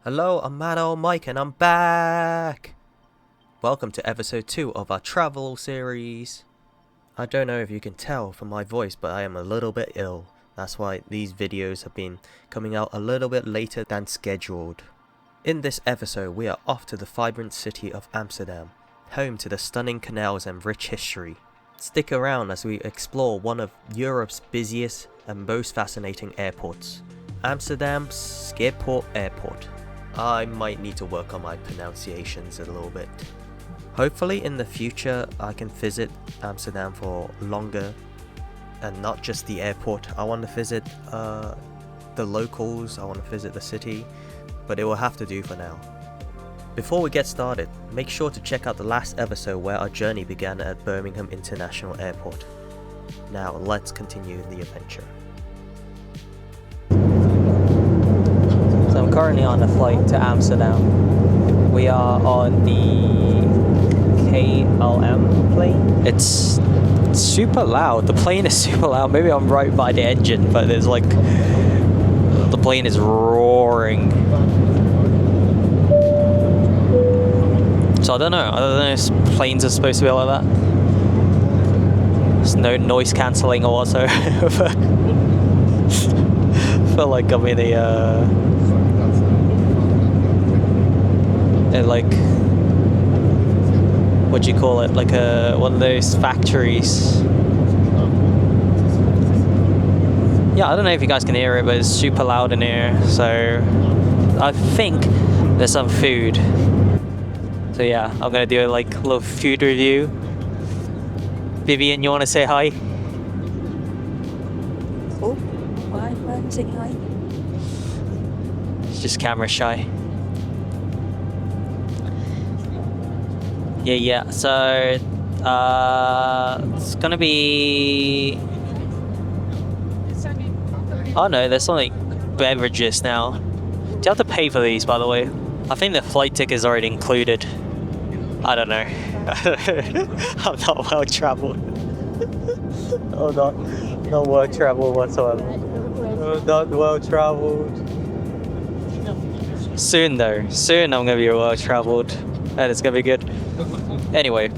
Hello, I'm MadaoMike and I'm back! Welcome to episode 2 of our travel series. I don't know if you can tell from my voice, but I am a little bit ill. That's why these videos have been coming out a little bit later than scheduled. In this episode, we are off to the vibrant city of Amsterdam, home to the stunning canals and rich history. Stick around as we explore one of Europe's busiest and most fascinating airports, Amsterdam's Schiphol Airport. I might need to work on my pronunciations a little bit. Hopefully in the future I can visit Amsterdam for longer and not just the airport. I want to visit the locals, I want to visit the city, but it will have to do for now. Before we get started, make sure to check out the last episode where our journey began at Birmingham International Airport. Now let's continue the adventure. So I'm currently on a flight to Amsterdam. We are on the KLM plane. It's super loud. The plane is super loud. Maybe I'm right by the engine, but there's like the plane is roaring. So I don't know if planes are supposed to be like that. There's no noise cancelling or whatsoever. Feel like I'm in like, what do you call it, like one of those factories. Yeah, I don't know if you guys can hear it, but it's super loud in here. So I think there's some food. So yeah, I'm gonna do a little food review. Vivian, you want to say hi? Oh, why am I saying hi? It's just camera shy. Yeah. So it's gonna be. Oh no, there's some beverages now. Do you have to pay for these, by the way? I think the flight ticket is already included. I don't know. I'm not well traveled. Oh, not well traveled whatsoever. Oh, not well traveled. Soon though, soon I'm gonna be well traveled, and it's gonna be good. Anyway,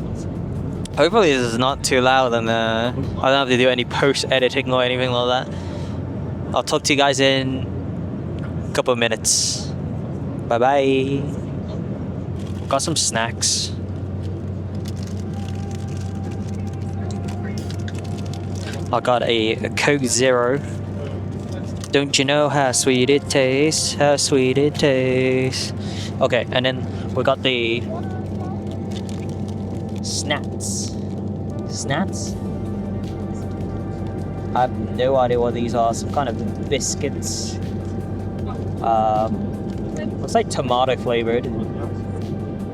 hopefully this is not too loud, and I don't have to do any post editing or anything like that. I'll talk to you guys in a couple of minutes. Bye bye. Got some snacks. I got a Coke Zero. Don't you know how sweet it tastes? How sweet it tastes. Okay, and then we got the snacks. Snacks? I have no idea what these are. Some kind of biscuits. Looks like tomato flavored.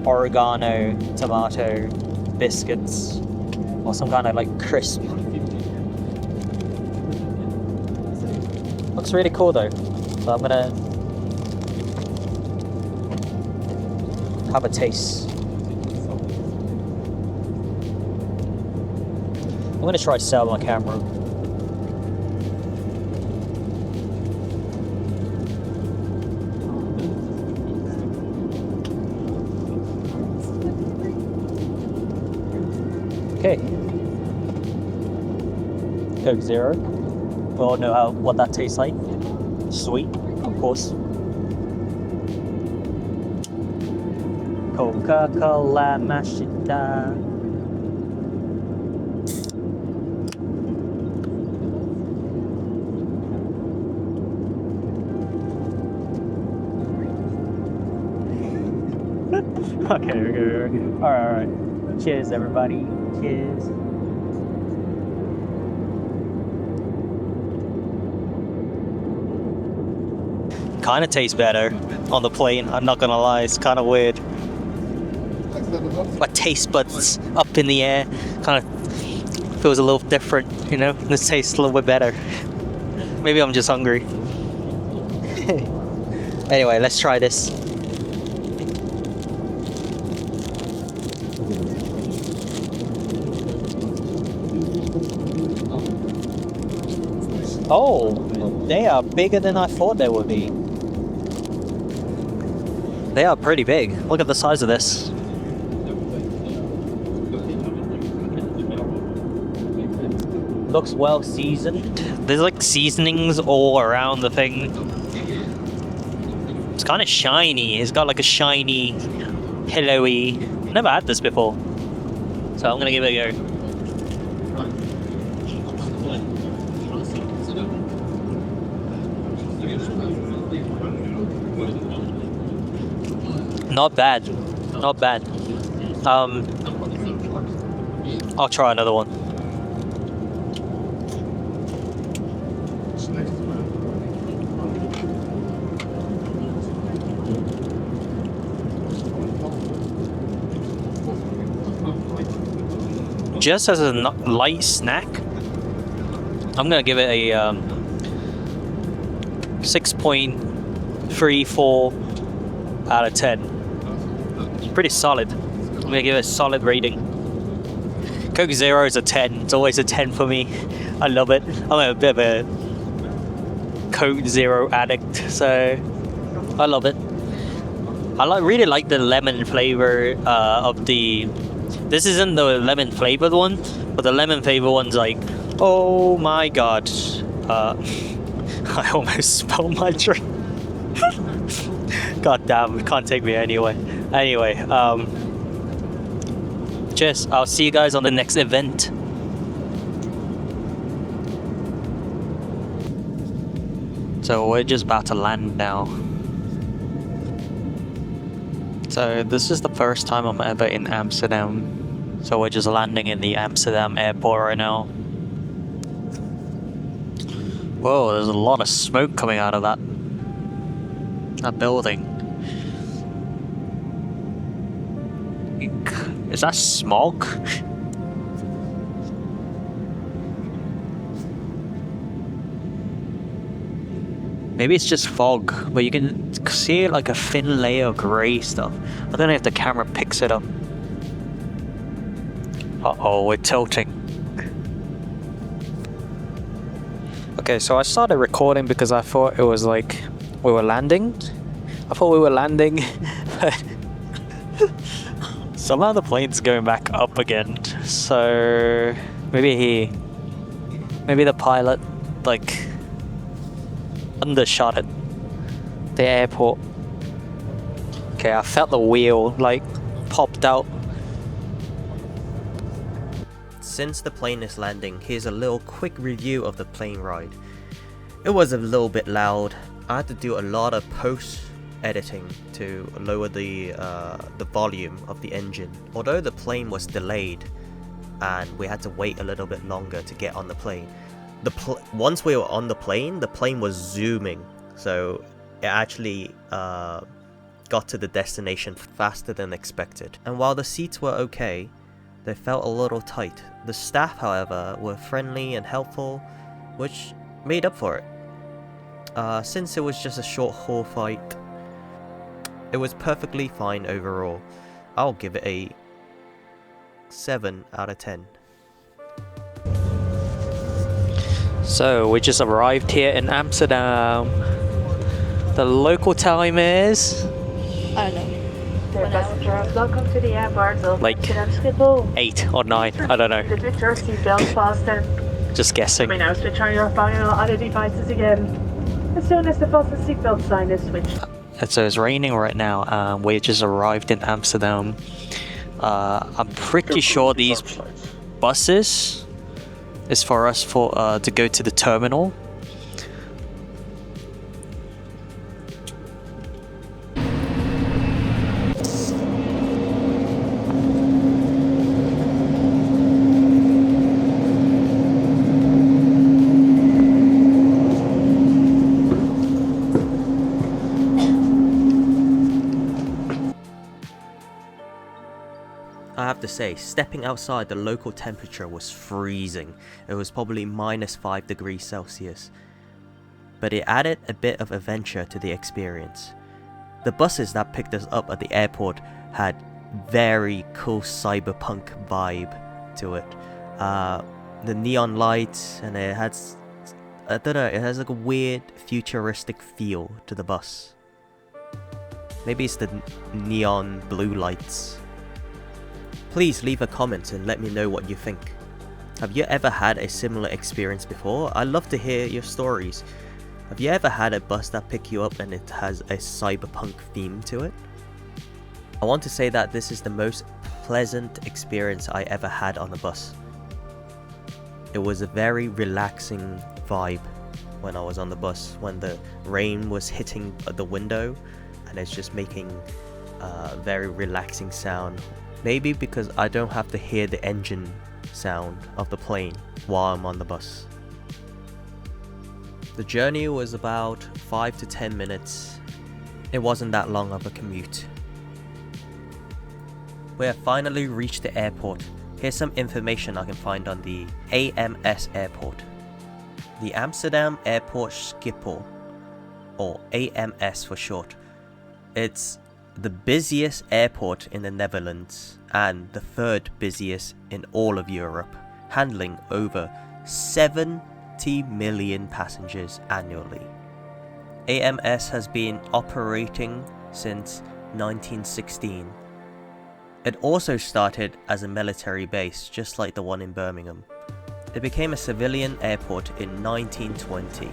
Oregano tomato biscuits. Or some kind of crisp. Looks really cool though. So I'm gonna have a taste. I'm gonna try to sell my camera. Okay. Coke Zero. We all know what that tastes like. Sweet, of course. Coca-Cola Mashita. Okay. All right. Cheers, everybody. Cheers. Kind of tastes better on the plane, I'm not gonna lie, it's kind of weird. My taste buds up in the air, kind of feels a little different, you know? This tastes a little bit better. Maybe I'm just hungry. Anyway, let's try this. Oh, they are bigger than I thought they would be. They are pretty big. Look at the size of this. Looks well seasoned. There's like seasonings all around the thing. It's kind of shiny. It's got like a shiny, pillowy. Never had this before, so I'm gonna give it a go. Not bad. Not bad. I'll try another one. Just as a light snack, I'm gonna give it a 6.34 out of 10. Pretty solid. I'm gonna give it a solid rating. Coke Zero is a 10. It's always a 10 for me. I love it. I'm a bit of a Coke Zero addict, so I love it. I really like the lemon flavor of the. This isn't the lemon flavored one, but the lemon flavored one's like, oh my god. I almost spilled my drink. God damn, it can't take me anyway. Anyway, cheers. I'll see you guys on the next event. So we're just about to land now. So this is the first time I'm ever in Amsterdam. So we're just landing in the Amsterdam Airport right now. Whoa, there's a lot of smoke coming out of that building. Is that smog? Maybe it's just fog, but you can see like a thin layer of grey stuff. I don't know if the camera picks it up. Uh-oh, we're tilting. Okay, so I started recording because I thought it was like we were landing. I thought we were landing, but somehow the plane's going back up again. So maybe the pilot like undershot it. The airport. Okay, I felt the wheel like popped out. Since the plane is landing, here's a little quick review of the plane ride. It was a little bit loud. I had to do a lot of post editing to lower the volume of the engine. Although the plane was delayed and we had to wait a little bit longer to get on the plane, once we were on the plane was zooming, so it actually got to the destination faster than expected. And while the seats were okay, they felt a little tight. The staff, however, were friendly and helpful, which made up for it. Since it was just a short haul flight, it was perfectly fine overall. I'll give it a 7 out of 10. So we just arrived here in Amsterdam. The local time is I don't know. Welcome to the airport of like Amsterdam Schiphol. 8 or 9, I don't know. Switch your seatbelt fasten. Just guessing. We now switch on your phone and other devices again. As soon as the fasten seatbelt sign is switched. So it's raining right now. We just arrived in Amsterdam. I'm pretty sure these buses is for us to go to the terminal. I have to say, stepping outside, the local temperature was freezing. It was probably -5 degrees Celsius. But it added a bit of adventure to the experience. The buses that picked us up at the airport had very cool cyberpunk vibe to it. The neon lights, and it has, I don't know, it has like a weird futuristic feel to the bus. Maybe it's the neon blue lights. Please leave a comment and let me know what you think. Have you ever had a similar experience before? I'd love to hear your stories. Have you ever had a bus that pick you up and it has a cyberpunk theme to it? I want to say that this is the most pleasant experience I ever had on a bus. It was a very relaxing vibe when I was on the bus, when the rain was hitting the window and it's just making a very relaxing sound. Maybe because I don't have to hear the engine sound of the plane while I'm on the bus. The journey was about 5 to 10 minutes. It wasn't that long of a commute. We have finally reached the airport. Here's some information I can find on the AMS airport. The Amsterdam Airport Schiphol, or AMS for short. It's the busiest airport in the Netherlands and the third busiest in all of Europe, handling over 70 million passengers annually. AMS has been operating since 1916. It also started as a military base, just like the one in Birmingham. It became a civilian airport in 1920.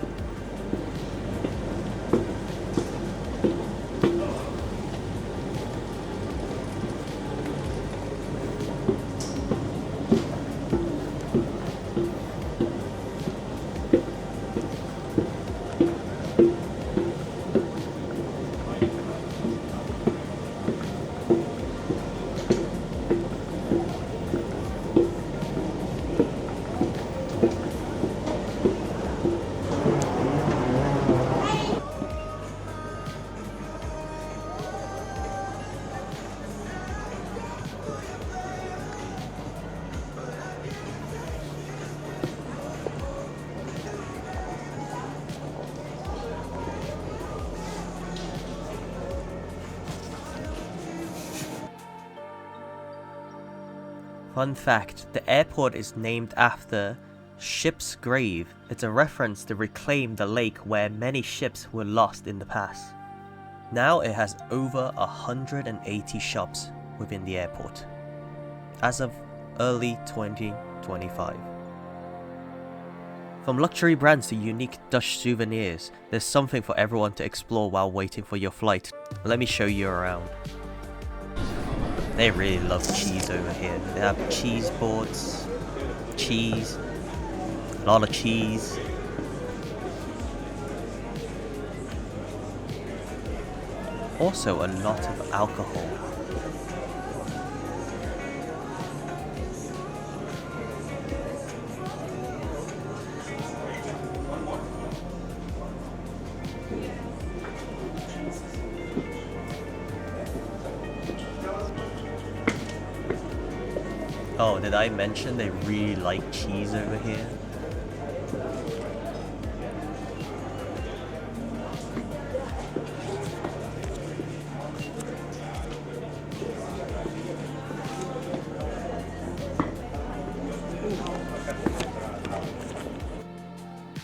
Fun fact, the airport is named after Ship's Grave. It's a reference to reclaim the lake where many ships were lost in the past. Now it has over 180 shops within the airport, as of early 2025. From luxury brands to unique Dutch souvenirs, there's something for everyone to explore while waiting for your flight. Let me show you around. They really love cheese over here. They have cheese boards, cheese, a lot of cheese. Also a lot of alcohol. Oh, did I mention they really like cheese over here?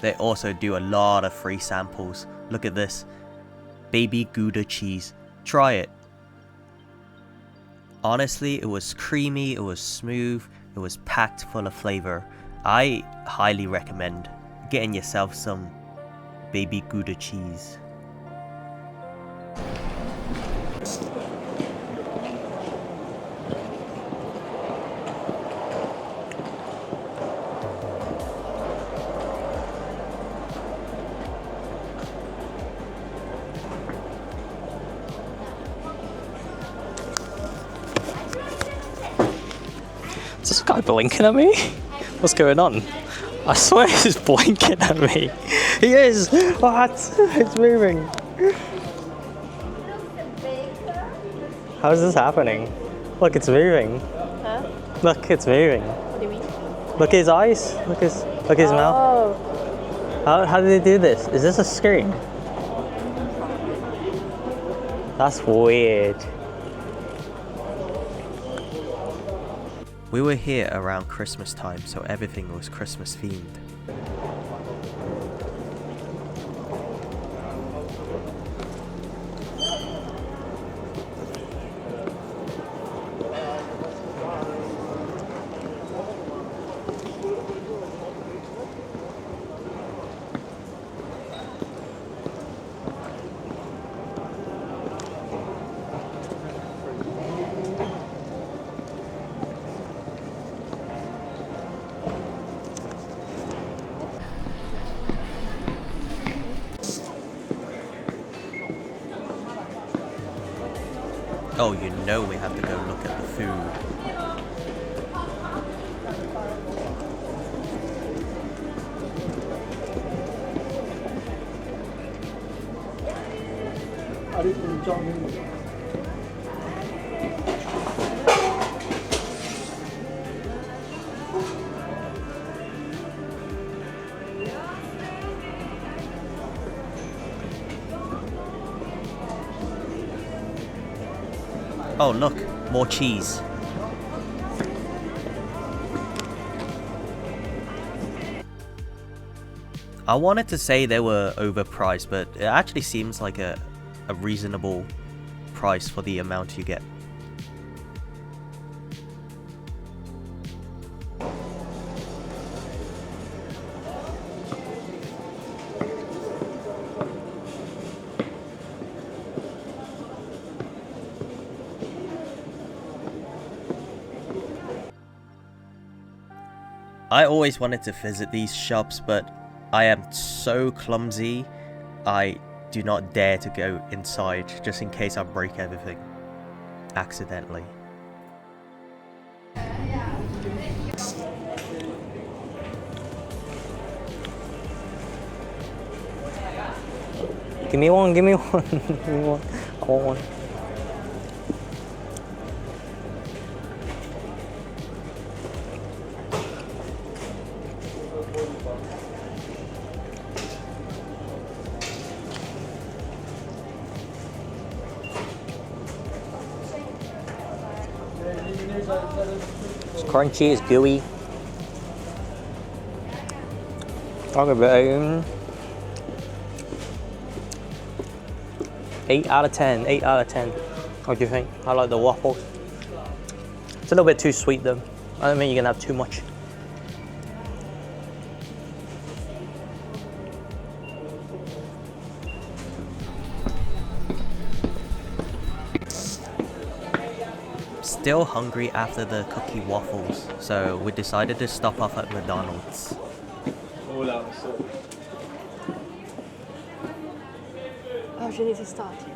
They also do a lot of free samples. Look at this. Baby Gouda cheese. Try it. Honestly, it was creamy, it was smooth, it was packed full of flavor. I highly recommend getting yourself some Baby Gouda cheese. Is this guy blinking at me? What's going on? I swear he's blinking at me. He is! What? It's moving. How is this happening? Look, it's moving. Huh? Look, it's moving. What do you mean? Look at his eyes. Look at his mouth. Oh. How do they do this? Is this a screen? That's weird. We were here around Christmas time, so everything was Christmas themed. Oh, you know we have to go look at the food. Oh look, more cheese. I wanted to say they were overpriced, but it actually seems like a reasonable price for the amount you get. I always wanted to visit these shops, but I am so clumsy, I do not dare to go inside just in case I break everything accidentally. Give me one, give me one, give me one. I want one. It's crunchy, it's gooey. Talk about 8 out of 10, 8 out of 10. What do you think? I like the waffles. It's a little bit too sweet though. I don't think you can have too much. Still hungry after the cookie waffles, so we decided to stop off at McDonald's. Oh, you need to start it.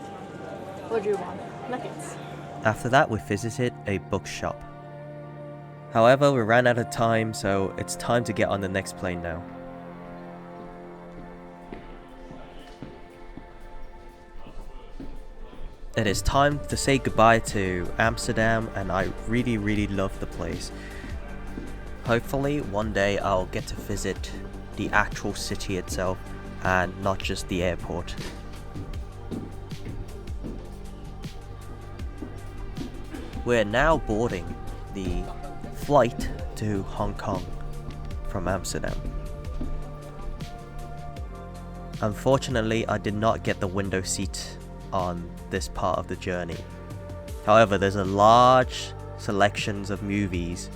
What do you want? Nuggets. After that, we visited a bookshop. However, we ran out of time, so it's time to get on the next plane now. It is time to say goodbye to Amsterdam, and I really love the place. Hopefully one day I'll get to visit the actual city itself and not just the airport. We're now boarding the flight to Hong Kong from Amsterdam. Unfortunately, I did not get the window seat on this part of the journey. However, there's a large selections of movies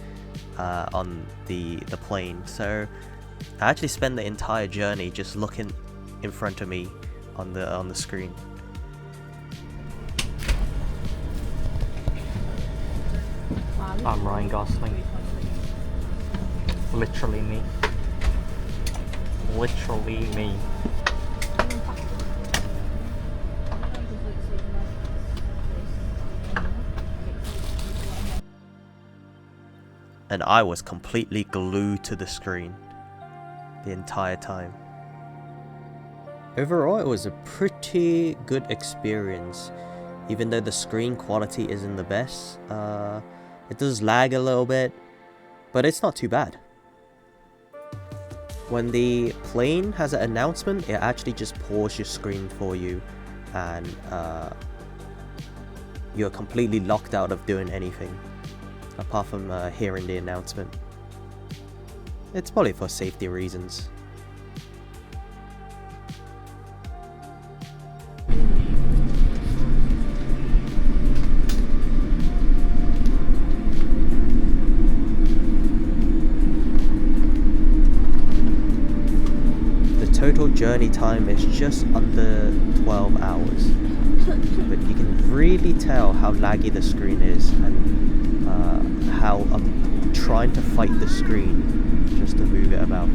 on the plane, so I actually spent the entire journey just looking in front of me on the screen. I'm Ryan Gosling. Literally me. Literally me. And I was completely glued to the screen the entire time. Overall, it was a pretty good experience. Even though the screen quality isn't the best, it does lag a little bit, but it's not too bad. When the plane has an announcement, it actually just pauses your screen for you, and you're completely locked out of doing anything apart from hearing the announcement. It's probably for safety reasons. The total journey time is just under 12 hours, but you can really tell how laggy the screen is, and how I'm trying to fight the screen just to move it about.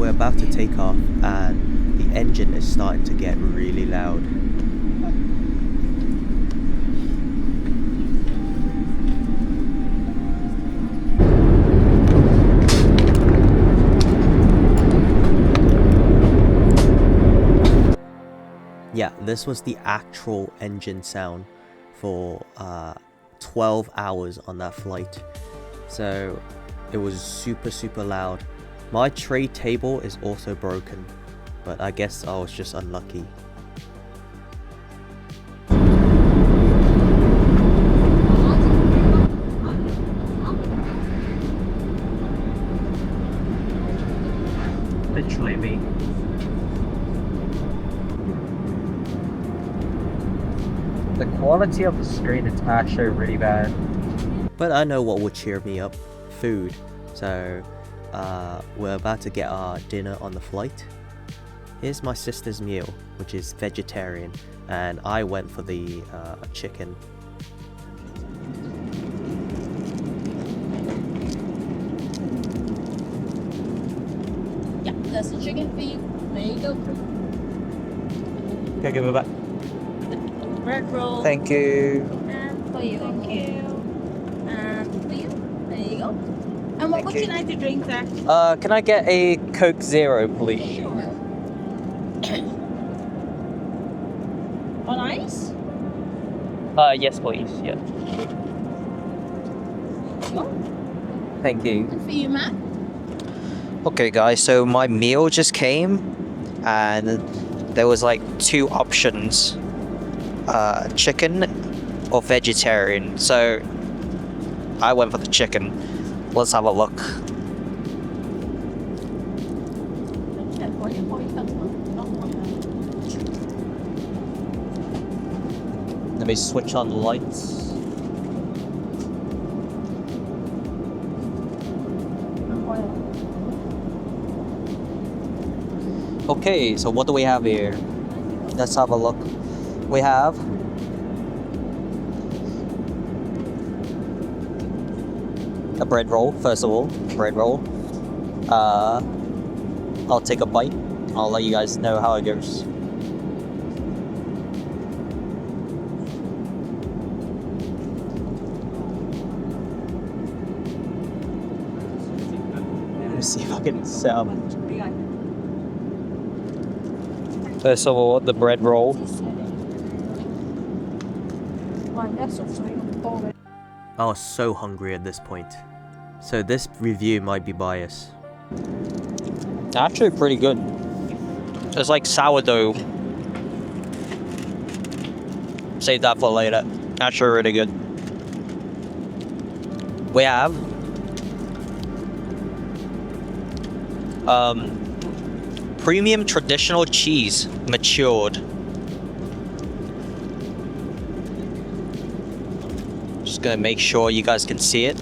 we're about to take off and the engine is starting to get really loud. Yeah, this was the actual engine sound for 12 hours on that flight. So it was super loud. My tray table is also broken, but I guess I was just unlucky. Literally me. The quality of the screen is actually really bad. But I know what would cheer me up: food. So we're about to get our dinner on the flight. Here's my sister's meal, which is vegetarian, and I went for the chicken. Yeah, that's the chicken for you. There you go. Okay, give it back. Bread roll. Thank you. And for you. Thank you. And for you. There you go. And what would you like to drink, sir? Can I get a Coke Zero, please? Sure. On ice? Yes, please. Yeah. Thank you. And for you, Matt? Okay guys, so my meal just came and there was like two options, chicken or vegetarian, so I went for the chicken. Let's have a look. Let me switch on the lights. Okay, so what do we have here? Let's have a look. We have a bread roll, first of all. Bread roll. I'll take a bite. I'll let you guys know how it goes. Let me see if I can set up. First of all, the bread roll. I was so hungry at this point, so this review might be biased. Actually pretty good. It's like sourdough. Save that for later. Actually really good. We have premium traditional cheese, matured. Just gonna make sure you guys can see it.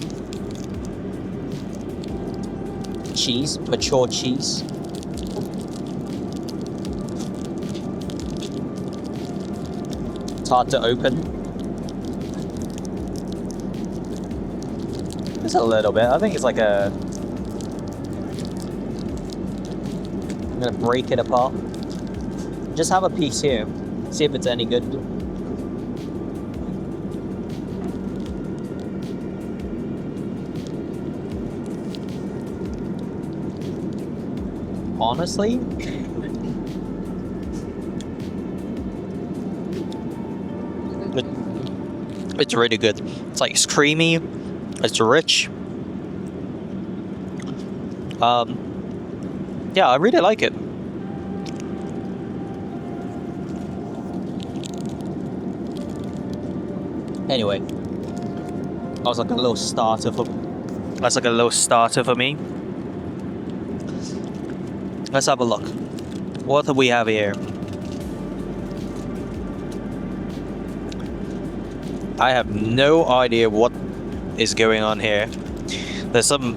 Cheese, mature cheese. It's hard to open. Just a little bit. I think it's like a... I'm gonna break it apart. Just have a piece here. See if it's any good. Honestly, it's really good. It's like it's creamy, it's rich. Yeah, I really like it. Anyway, that was like a little starter for. That's like a little starter for me. Let's have a look. What do we have here? I have no idea what is going on here. There's some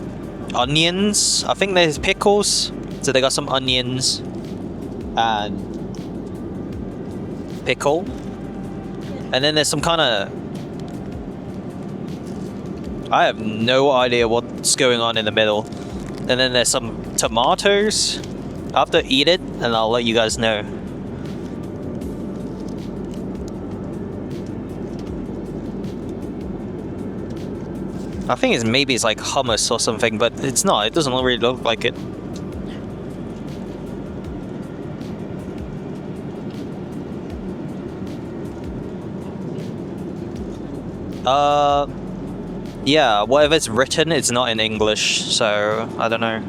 onions. I think there's pickles. So they got some onions and pickle. And then there's some kind of... I have no idea what's going on in the middle. And then there's some tomatoes. I have to eat it and I'll let you guys know. I think maybe it's like hummus or something, but it's not. It doesn't really look like it. Yeah, whatever's written, it's not in English, so I don't know.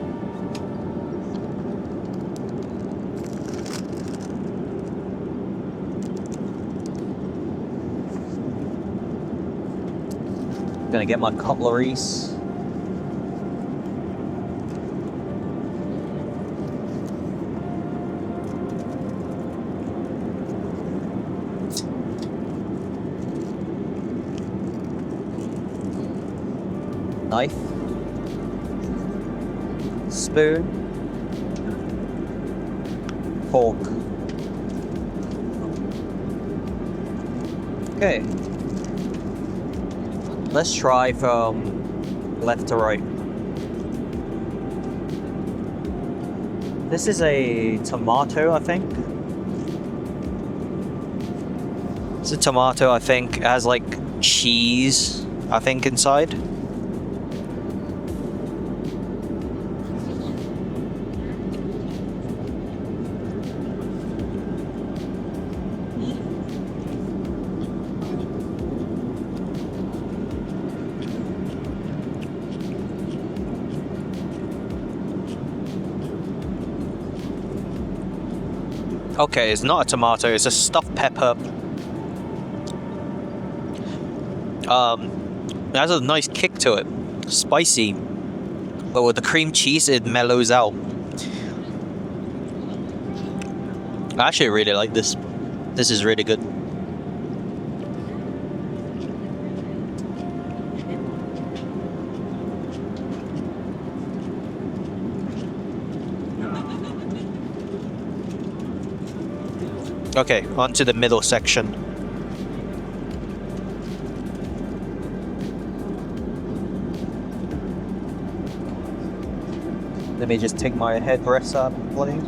Gonna get my cutleries. Knife. Spoon. Fork. Okay. Let's try from left to right. This is a tomato, I think. It's a tomato, I think. It has like cheese, I think, inside. Okay, it's not a tomato, it's a stuffed pepper. It has a nice kick to it. Spicy. But with the cream cheese, it mellows out. I actually really like this. This is really good. Okay, on to the middle section. Let me just take my headrest up, please.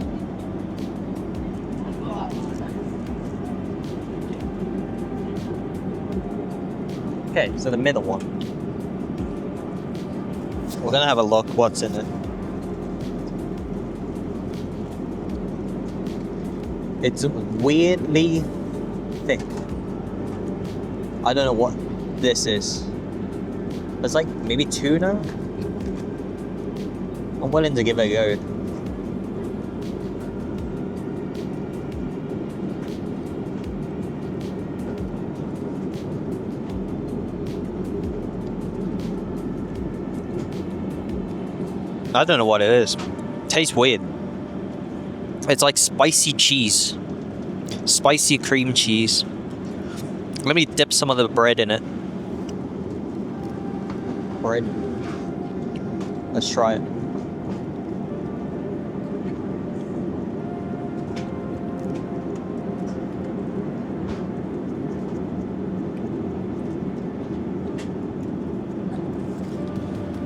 Okay, so the middle one. We're gonna have a look what's in it. It's weirdly thick. I don't know what this is. It's like maybe tuna? I'm willing to give it a go. I don't know what it is. Tastes weird. It's like spicy cheese. Spicy cream cheese. Let me dip some of the bread in it. Bread. Let's try it.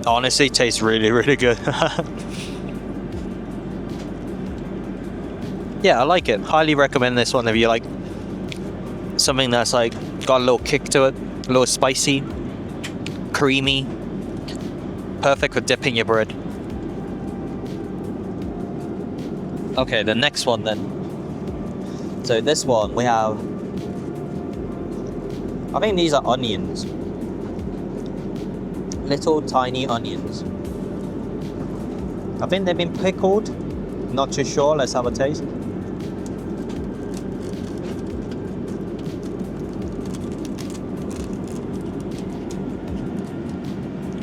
Honestly, it tastes really, really good. Yeah, I like it. Highly recommend this one if you like something that's like got a little kick to it, a little spicy, creamy, perfect for dipping your bread. Okay, the next one then. So this one we have, I think these are onions. Little tiny onions. I think they've been pickled. Not too sure. Let's have a taste.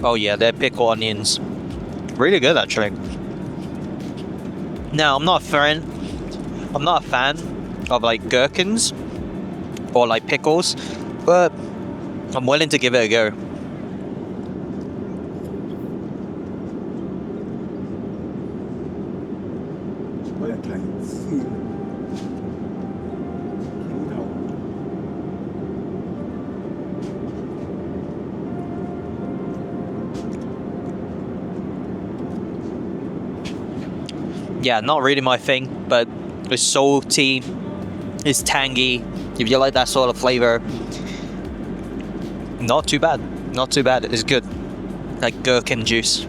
Oh yeah, they're pickled onions. Really good actually. Now I'm not a fan of like gherkins or like pickles, but I'm willing to give it a go. yeah, not really my thing, but it's salty, it's tangy. If you like that sort of flavor, not too bad. Not too bad. It's good. Like gherkin juice.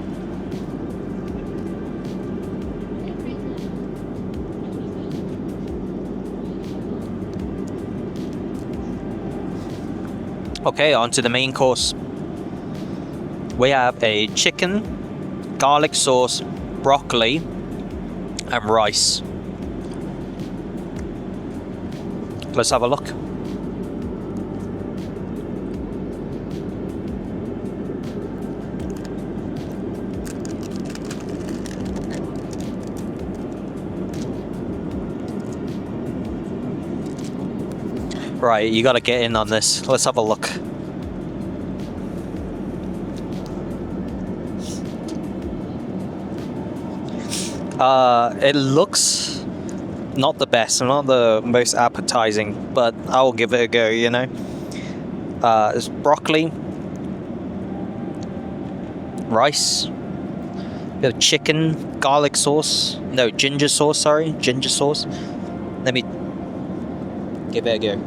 Okay, on to the main course. We have a chicken, garlic sauce, broccoli, and rice. Let's have a look. Right, you gotta get in on this. Let's have a look. It looks not the best, not the most appetizing, but I'll give it a go, you know. It's broccoli, rice, bit of chicken, garlic sauce, no, ginger sauce, sorry, ginger sauce. Let me give it a go.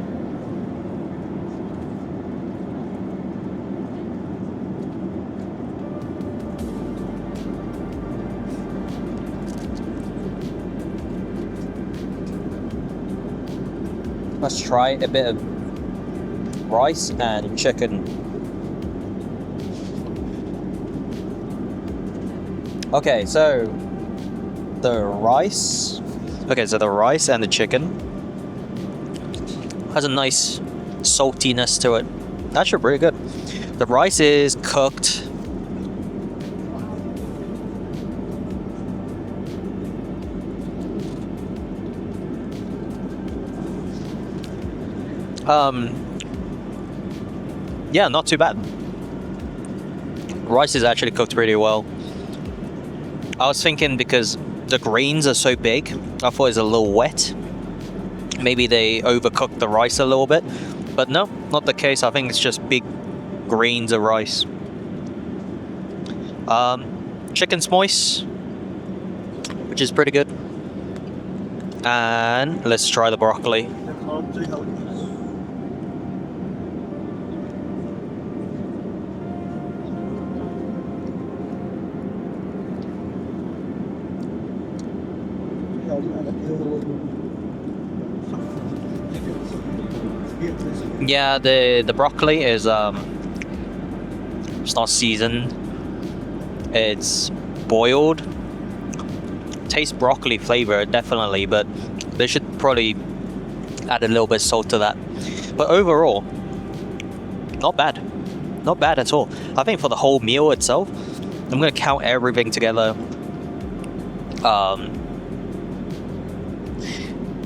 Let's try a bit of rice and chicken. Okay, so the rice and the chicken has a nice saltiness to it. That's actually pretty good. The rice is cooked. Yeah, not too bad. Rice is actually cooked pretty well. I was thinking because the greens are so big, I thought it was a little wet. Maybe they overcooked the rice a little bit, but no, not the case. I think it's just big grains of rice. Chicken's moist, which is pretty good. And let's try the broccoli. Yeah, the broccoli is it's not seasoned. It's boiled. Tastes broccoli flavor definitely, but they should probably add a little bit of salt to that. But overall, not bad. Not bad at all. I think for the whole meal itself, I'm gonna count everything together.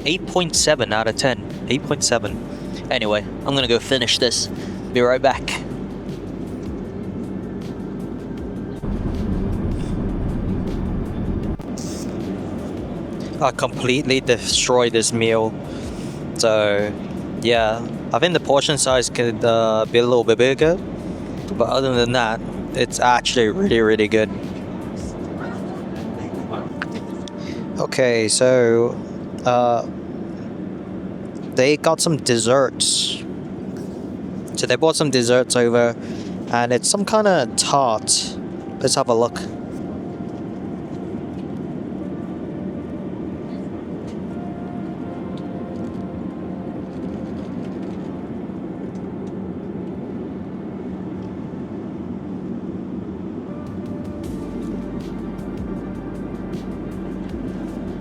8.7 out of 10. 8.7. Anyway, I'm gonna go finish this. Be right back. I completely destroyed this meal. So, yeah, I think the portion size could be a little bit bigger. But other than that, it's actually really, really good. Okay, so they got some desserts. So they bought some desserts over, and it's some kind of tart. Let's have a look.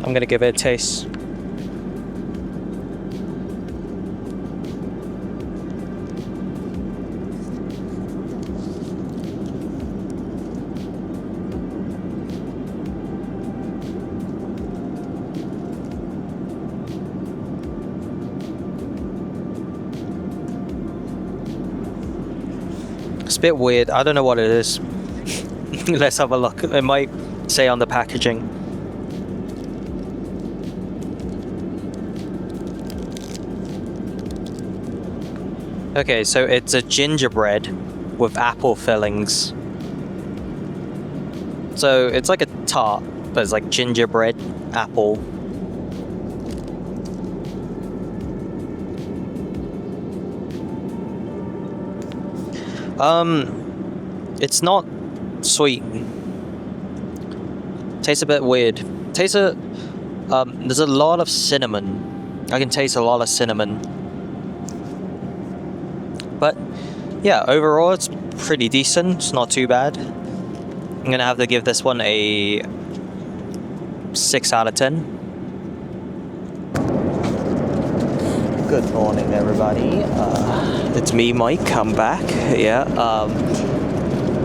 I'm gonna give it a taste. It's a bit weird. I don't know what it is. Let's have a look. It might say on the packaging. Okay, so it's a gingerbread with apple fillings. So it's like a tart, but it's like gingerbread apple. It's not sweet. Tastes a bit weird. There's a lot of cinnamon. I can taste a lot of cinnamon. But yeah, overall it's pretty decent. It's not too bad. I'm gonna have to give this one a 6 out of 10. Good morning, everybody. It's me, Mike. I'm back. Yeah.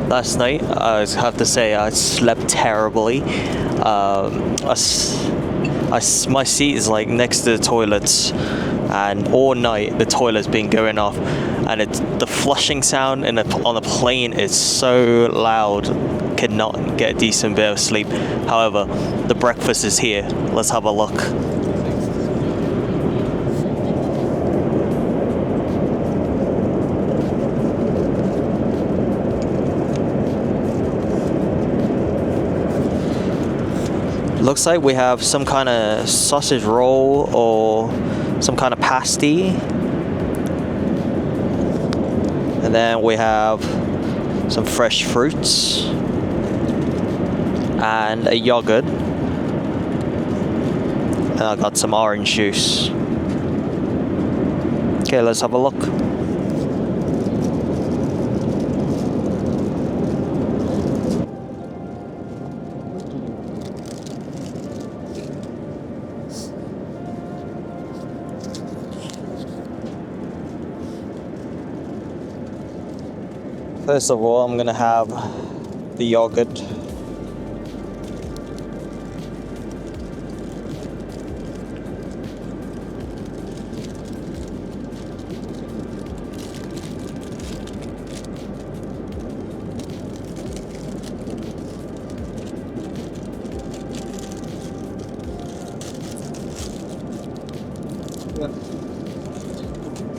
Last night, I have to say, I slept terribly. My seat is like next to the toilets, and all night the toilet's been going off, and the flushing sound on the plane is so loud. Cannot get a decent bit of sleep. However, the breakfast is here. Let's have a look. Looks like we have some kind of sausage roll or some kind of pasty. And then we have some fresh fruits and a yogurt. And I got some orange juice. Okay, let's have a look. First of all, I'm gonna have the yogurt.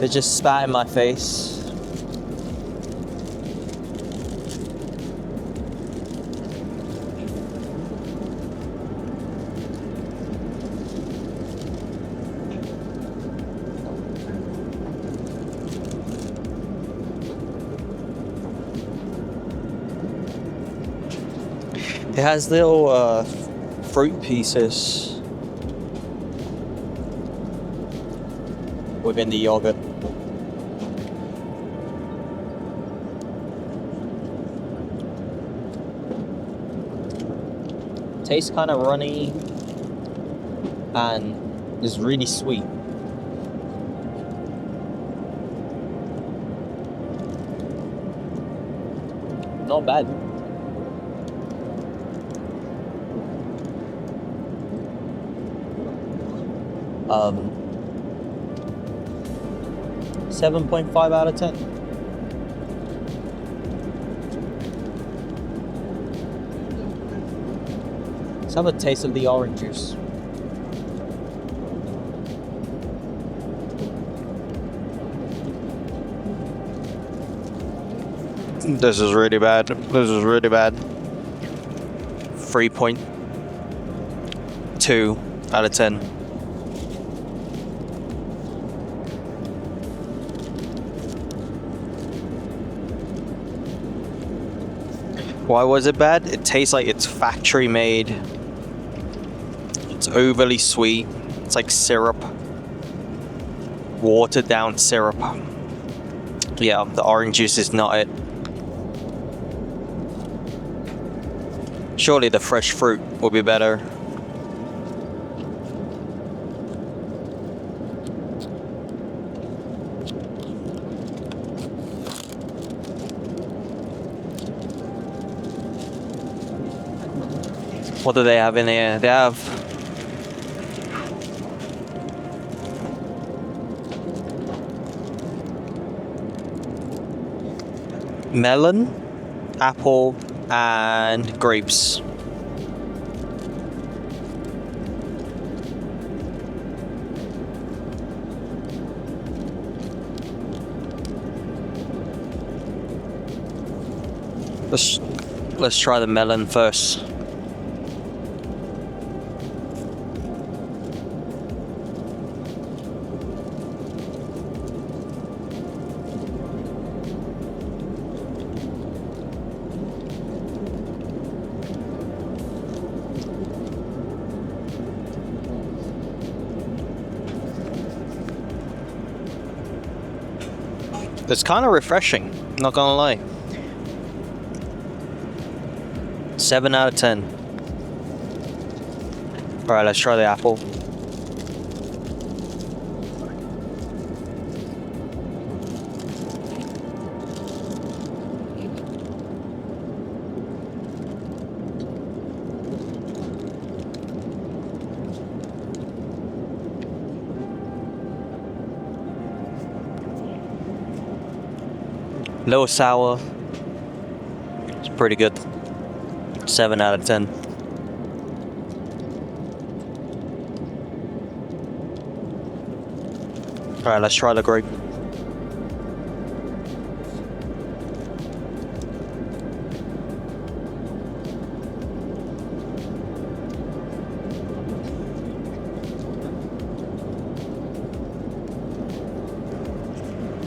It just spat in my face. It has little fruit pieces within the yogurt. Tastes kind of runny and is really sweet. Not bad. 7.5 out of 10. Let's have a taste of the orange juice. This is really bad. This is really bad. 3.2 out of 10. Why was it bad? It tastes like it's factory made. It's overly sweet. It's like syrup. Watered down syrup. Yeah, the orange juice is not it. Surely the fresh fruit will be better. What do they have in here? They have melon, apple, and grapes. Let's try the melon first. It's kind of refreshing, not gonna lie. 7 out of 10. Alright, let's try the apple. Little sour. It's pretty good. 7 out of 10. Alright, let's try the grape.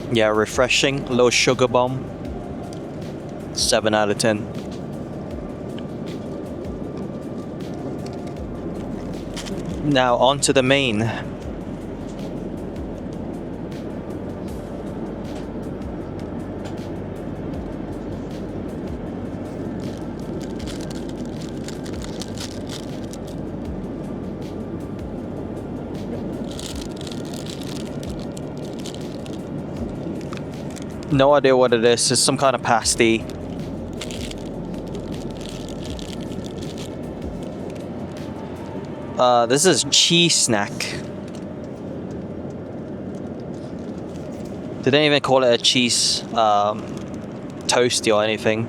Yeah, refreshing. A little sugar bomb. 7 out of 10. Now on to the main. No idea what it is. It's some kind of pasty. This is cheese snack. They didn't even call it a cheese toasty or anything.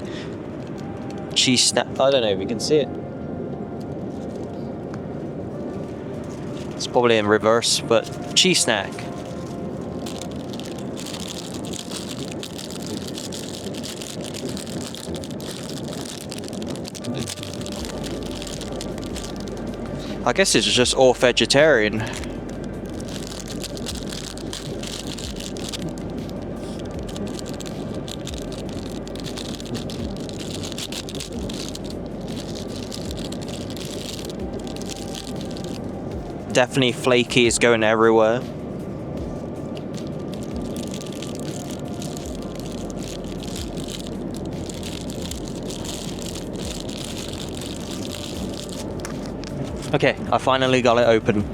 Cheese snack. I don't know if you can see it. It's probably in reverse, but cheese snack. I guess it's just all vegetarian. Definitely flaky, it's going everywhere. Okay, I finally got it open.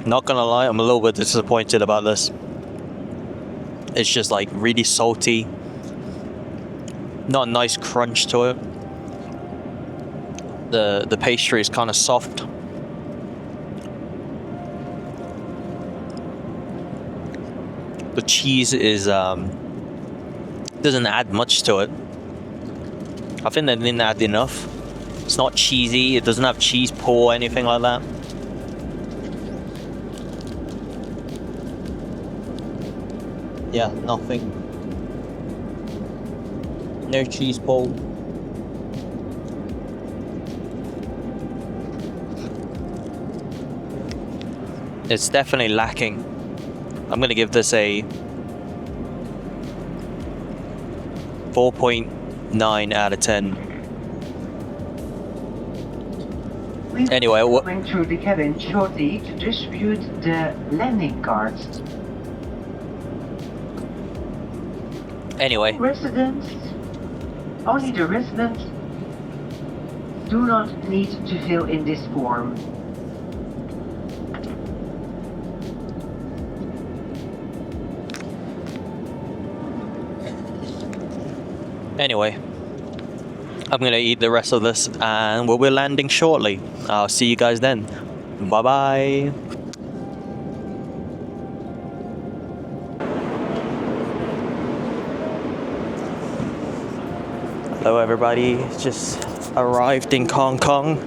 Not gonna lie, I'm a little bit disappointed about this. It's just like really salty. Not a nice crunch to it. The pastry is kind of soft. The cheese is doesn't add much to it. I think they didn't add enough. It's not cheesy. It doesn't have cheese pull or anything like that. Yeah, nothing. No cheese pull. It's definitely lacking. I'm gonna give this a 4.9 out of 10. Anyway, going through the cabin shortly to distribute the landing cards. Anyway, Residents, only the residents do not need to fill in this form. I'm gonna eat the rest of this and we'll be landing shortly. I'll see you guys then. Bye bye. Hello everybody, just arrived in Hong Kong.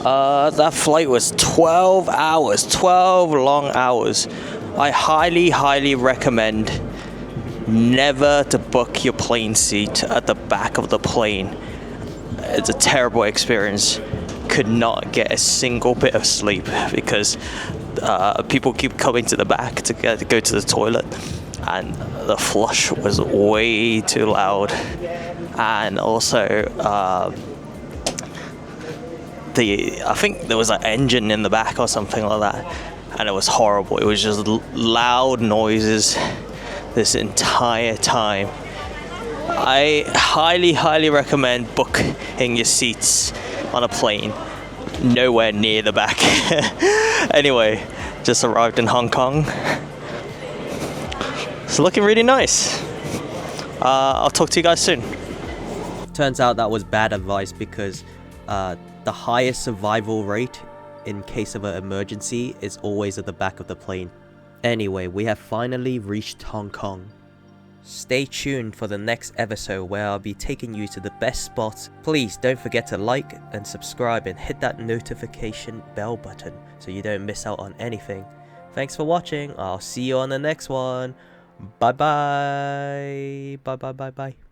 That flight was 12 hours, 12 long hours. I highly recommend never to book your plane seat at the back of the plane. It's a terrible experience. could not get a single bit of sleep because people keep coming to the back to go to the toilet, and the flush was way too loud, and also I think there was an engine in the back or something like that, and it was horrible. It was just loud noises this entire time. I highly recommend booking your seats on a plane nowhere near the back. Anyway, just arrived in Hong Kong. It's looking really nice. I'll talk to you guys soon. Turns out that was bad advice because the highest survival rate in case of an emergency is always at the back of the plane. Anyway, we have finally reached Hong Kong. Stay tuned for the next episode where I'll be taking you to the best spots. Please don't forget to like and subscribe and hit that notification bell button so you don't miss out on anything. Thanks for watching. I'll see you on the next one. Bye bye. Bye bye bye bye.